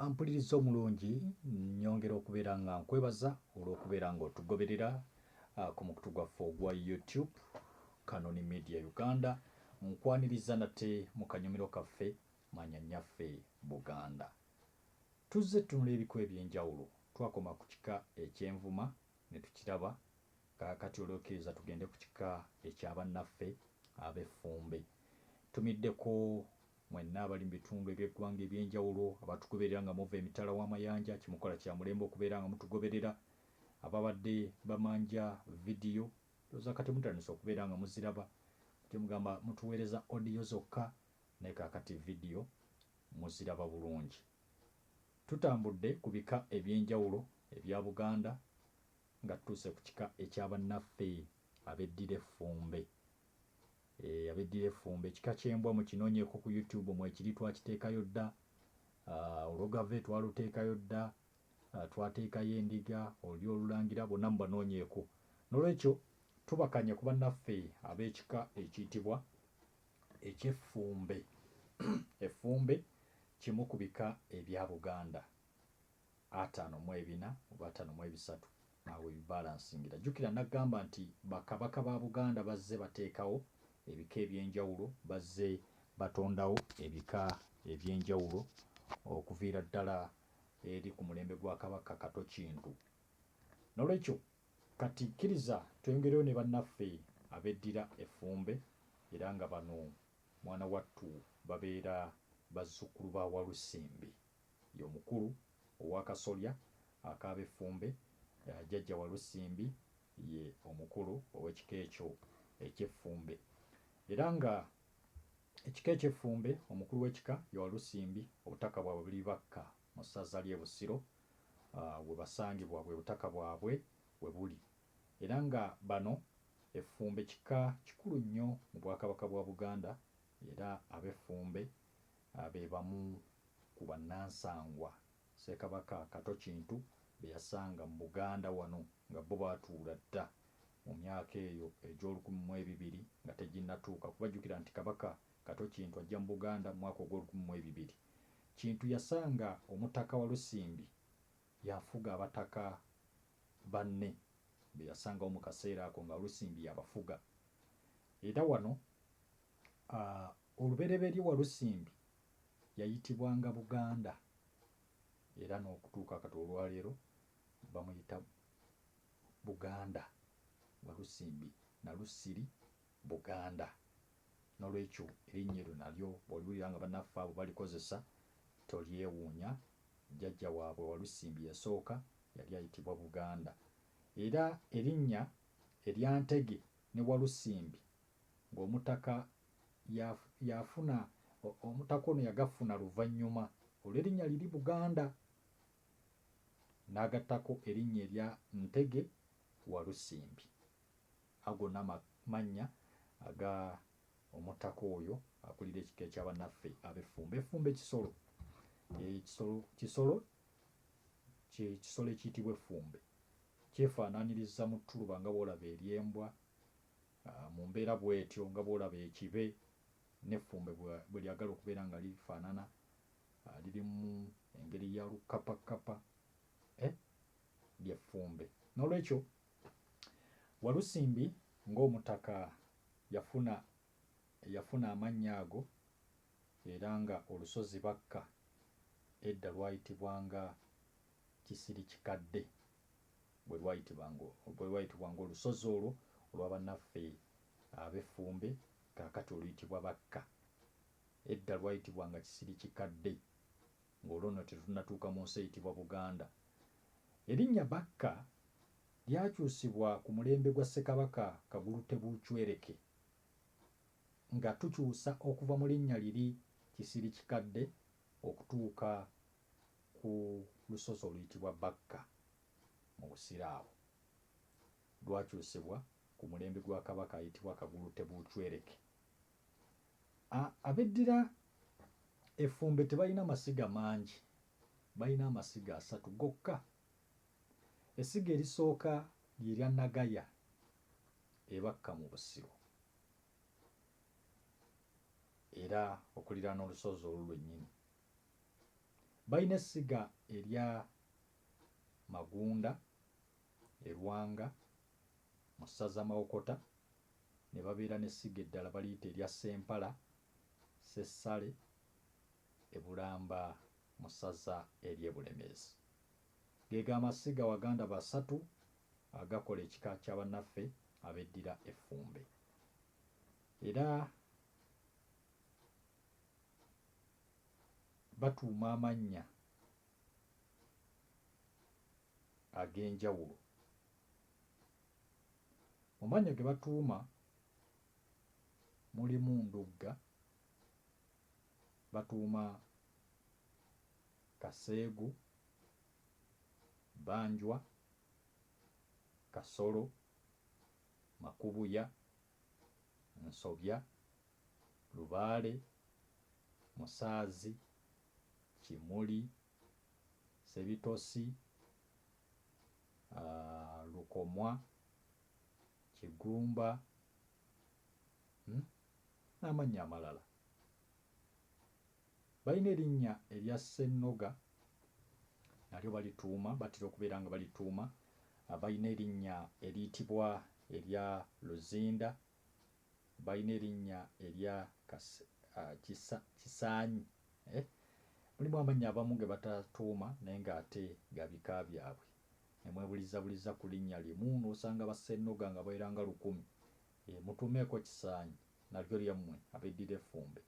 Ampuliriza omulungi nnyongera okubeera nga nkwebaza olw'okubeera nga otugoberera ku mukutu gwaffe ogwa YouTube Kanoni Media Uganda, nkwaniriza nate mu kanyumiro kaffe Manya Nnyaffe Buganda. Tuzze tunula ebika eby'enjawulo, twakoma ku kika eky'envuma ne tukiraba, kaakati olwokiriza tugende ku kika eky'abannaffe ab'effumbe. Tumiddeko mwenna abali mu bitundu eby'eggwanga eby'enjawulo abatugoberera nga muva emitala w'amayanja, kimukola kya mulembe okubeera nga mutugoberera, ababadde bamanja vidiyo ndowooza kati mutandise okubeera nga muziraba, kyemugamba mutuweereza odiyo zokka naye kaakati vidiyo muziraba bulungi. Tutambudde ku bika eby'enjawulo ebya Buganda nga tutuuse ku kika eky'abannaffe abeddira effumbe. Abeddira effumbe, ekika ky'embwa mukinoonyeeko ku YouTube mwekiri, twakiteekayo dda, olugave twaluteekayo dda, twateekayo endiga, oli olulangira, bonna mubanoonyeeko. N'olwekyo tubakanye ku bannaffe ab'ekika ekiyitibwa eky'effumbe. Effumbe kimu ku bika ebya Buganda 54 oba 53 awo ebibalansingira. Jjukira nagamba nti bakabaka ba Buganda bazze bateekawo ebika eby'enjawulo, bazze batondawo ebika eby'enjawulo okuviira ddala eri ku mulembe gwa Kabaka Kato Kintu. N'olwekyo kati kkiriza tweyongereyo ne bannaffe abeddira effumbe, era nga bano mwana wattu babeera bazzukulu ba Walusimbi, ye omukulu ow'akasolya ak'ab'effumbe. Jjajja Walusimbi ye omukulu ow'ekika ekyo eky'effumbe, era nga ekika eky'effumbe omukulu w'ekika ye Walusimbi, obutaka bwabwe buli Bakka mu ssaza ly'e Busiro, we basangibwa bwe butaka bwabwe we buli, era nga bano effumbe kika kikulu nnyo mu Bwakabaka bwa Buganda, era ab'effumbe be bamu ku bannansangwa Ssekabaka Kato Kintu be yasanga mu Buganda wano nga bo baatuula dda mu myaka eyo egy'olukumi nga teginnatuuka, kubajjukira nti Kabaka Kato Kintu ajja mu Buganda mu mwaka ogw'olukumi. Kintu yasanga omutaka Walusimbi yafuga abataka banne be yasangawo mu kaseera ako nga Walusimbi yabafuga. Era wano olubereberye Walusimbi yayitibwanga Buganda, era n'okutuuka kati olwaleero bamuyita Buganda Walusimbi Nalusiri Buganda. N'olwekyo erinnya eryo nalyo bw'oliwulira nga bannaffe abo balikozesa tolyewuunya. Jjajja waabwe Walusimbi yasooka yali ayitibwa Buganda, era erinnya erya Ntege ne Walusimbi ng'omutaka yafuna omutaka ono yagafuna luvannyuma olw'erinnya liri Buganda, n'agattako erinnya erya Ntege Walusimbi. Ago n'amannya aga omutaka oyo akulira ekika eky'abannaffe ab'effumbe. Effumbe kisolo, kisolo ekiyitibwa effumbe kyefaanaanyiriza mu ttuluba nga bw'olaba ery'embwa, mu mbeera bw'etyo nga bw'olaba ekibe, n'effumbe bwe lyagala okubeera nga lifaanana, lirimu engeri ya lukkapakapa, ly'effumbe. N'olwekyo Walusimbi ng'omutaka yafuna amannya ago, era nga olusozi Bakka edda lwayitibwanga Kisirikikadde, bwe lwayitibwanga olusozi olwo olw'abannaffe ab'effumbe, kaakati oluyitibwa Bakka. Edda lwayitibwanga Kisirikikadde, ng'olwo nno tetunnatuuka mu nsi eyitibwa Buganda. Erinnya Bakka lyakyusibwa ku mulembe gwa Ssekabaka Kagulutebuuchwereke, nga tukyusa okuva mu linnya liri Kisirikikadde okutuuka ku lusozi oluyitibwa Bakka mu Busiraawo. Lwakyusibwa ku mulembe gwa Kabaka ayitibwa Kagulutebuuchwereke. Abeddira effumbe tebalina masiga mangi, balina amasiga 3 gokka. Essiga erisooka lye lya Nagaya ebakka mu Busiro, era okuliraana olusozi olwo lwennyini. balina essiga erya Magunda e Lwanga mu ssaza Mawokota, ne babeera n'essiga eddala baliyita erya Ssempala Ssessale e Bulamba mu ssaza ery'e Bulemeezi. Geego amasiga Waganda basatu agakola ekika kya bannaffe abeddira Effumbe. Era batuuma amannya ag'enjawulo. Mu mannya ge batuuma mulimu Ndugga, batuuma Kaseegu, Banjwa, Kasolo, Makubuya, Nsobya, Lubaale, Musaazi, Kimuli, Sebitosi, Lukomwa, Kigumba n'amannya amalala. Balina erinnya erya Ssennoga, nalyo balituuma, batera okubeera nga balituuma. Balina erinnya eriyitibwa erya Luzinda, balina erinnya erya Kisaanyi. Mulimu amannya abamu ge batatuuma naye ng'ate ga bika byabwe. Ne mwebulizabuliza ku linnya limu n'osanga Bassennoga nga babeera nga 1,000. Mutuumeeko Kisaanyi, nalyo lyammwe abeddira Effumbe.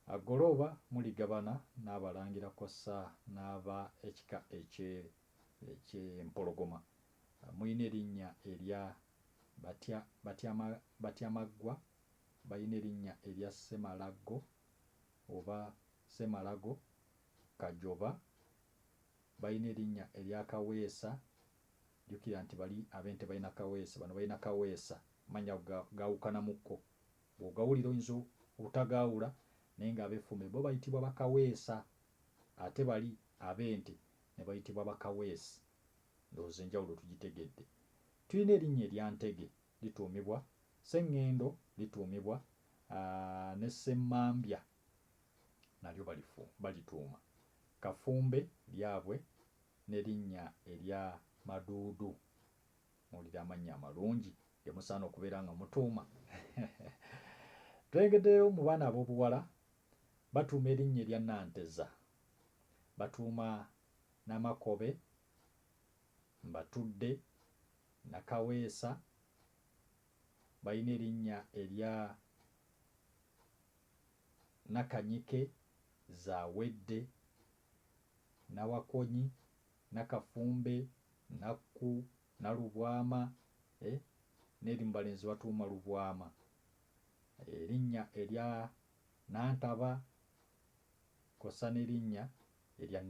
Agolooba muligabana n'Abalangira kw'ossa n'aba ekika eky'Empologoma. Mulina erinnya erya Batyamaggwa, balina erinnya erya Ssemalago oba Ssemalago Kajoba, balina erinnya erya Kaweesa. Jjukira nti bali ab'ente balina Kaweesa, bano balina Kaweesa, manya gaawukanamukko. Bw'ogawulira oyinza obutagaawula naye ng'Ab'Effumbe bo bayitibwa Bakaweesa, ate bali ab'ente ne bayitibwa Bakaweesi. Ndowooza enjawulo tugitegedde. Tulina erinnya erya Ntege, lituumibwa Sseŋŋendo, lituumibwa ne Ssemmambya, nalyo balituuma. Kafumbe lyabwe n'erinnya erya Maduudu. Muwulira amannya amalungi ge musaana okubeera nga mutuuma. Tulengeddeyo mu baana ab'obuwala batuuma erinnya erya Nanteza, batuuma Namakobe, Mbatudde, Nakaweesa, balina erinnya erya Nakanyike, Zaawedde, Nawakonyi, Nakafumbe, Nakku, Nalubwama, n'erimbalenzi batuuma Lubwama. Erinnya erya Nantaba kw'ossa n'erinnya erya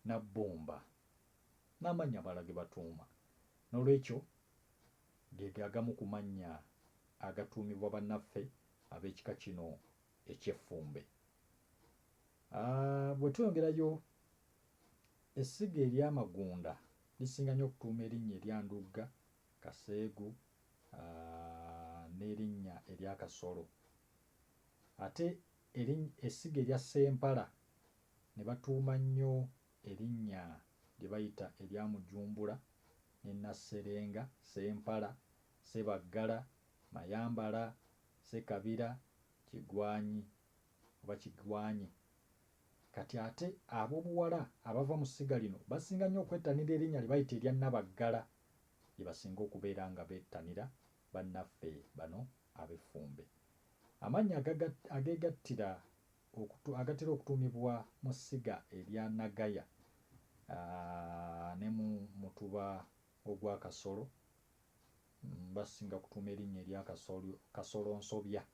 Nabbomba n'amannya amalala ge batuuma. N'olwekyo ge agamu ku mannya agatuumibwa bannaffe ab'ekika kino eky'Effumbe. Bwe tweyongerayo, essiga ery'Amagunda lisinga nnyo okutuuma erinnya erya Ndugga, Kaseegu n'erinnya erya Kasolo. Ate essiga erya Ssempala ne batuuma nnyo erinnya lye bayita erya Mujumbula ne Nasserenga, Ssempala, Ssebaggala, Mayambala, Ssekabira, Kigwanyi oba Kigwanyi. Kati ate ab'obuwala abava mu ssiga lino basinga nnyo okwettanira erinnya lye bayita erya Nabaggala, lye basinga okubeera nga beettanira bannaffe bano Ab'Effumbe. Amannya ageegattira agatera okutuumibwa mu ssiga erya Nagaya ne mu mutuba ogwa Kasolo, basinga kutuuma erinnya erya Kasolonsobya,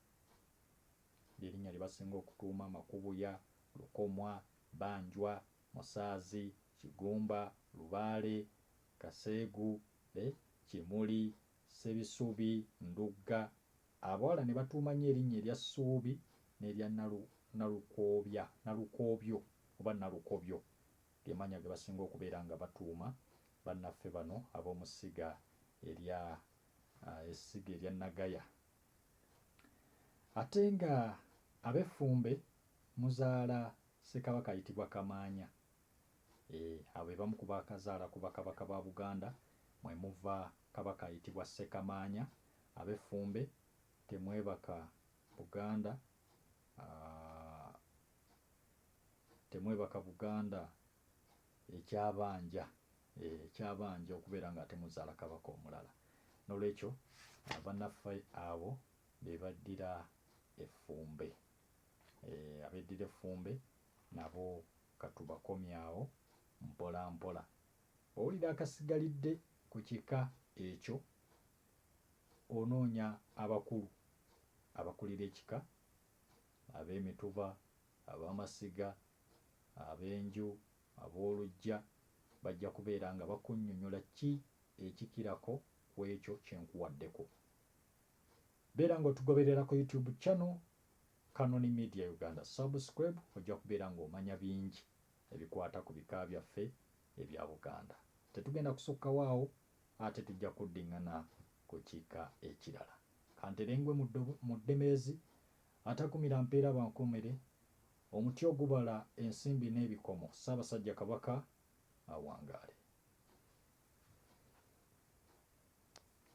ly'erinnya lye basinga okutuuma. Makubuya, Lukomwa, Banjwa, Musaazi, Kigumba, Lubaale, Kaseegu, Kimuli, Sebisubi, Ndugga. Abawala ne batuuma nnyo erinnya erya Ssuubi n'erya Nalukoobyo oba Nalukobyo, ge mannya ge basinga okubeera nga batuuma bannaffe bano ab'omu essiga erya Nagaya. Ate nga Ab'Effumbe muzaala Ssekabaka ayitibwa Kamaanya. Abo bamu ku bakazaala ku bakabaka ba Buganda mwe muva kabaka ayitibwa Ssekamaanya. Ab'Effumbe temwebaka Buganda, temwebaka Buganda ekyabanja okubeera nga temuzaala kabaka omulala. Nolwekyo abannaffe abo be baddira Effumbe. Abeddira Effumbe nabo katubakomyawo mpola mpola. Owulira akasigalidde ku kika ekyo, onoonya abakulu abakulira ekika, ab'Emituba, ab'Amasiga, ab'Enju, ab'Olujja, bajja kubeera nga bakunnyonnyola ki ekikirako ku ekyo kye nkuwaddeko. Beera ng'otugoberera ku YouTube channel Canon Media Uganda. Subscribe, ojja kubeera ng'omanya bingi ebikwata ku bika byaffe ebya Buganda. Tetugenda kusukkawo awo, ate tujja kuddiŋŋana ku kika ekirala. Kanterengwe mu Ddemeezi, atakumira mpeera bankomere, omuti ogubala ensimbi n'ebikomo, Ssaabasajja Kabaka awangaale.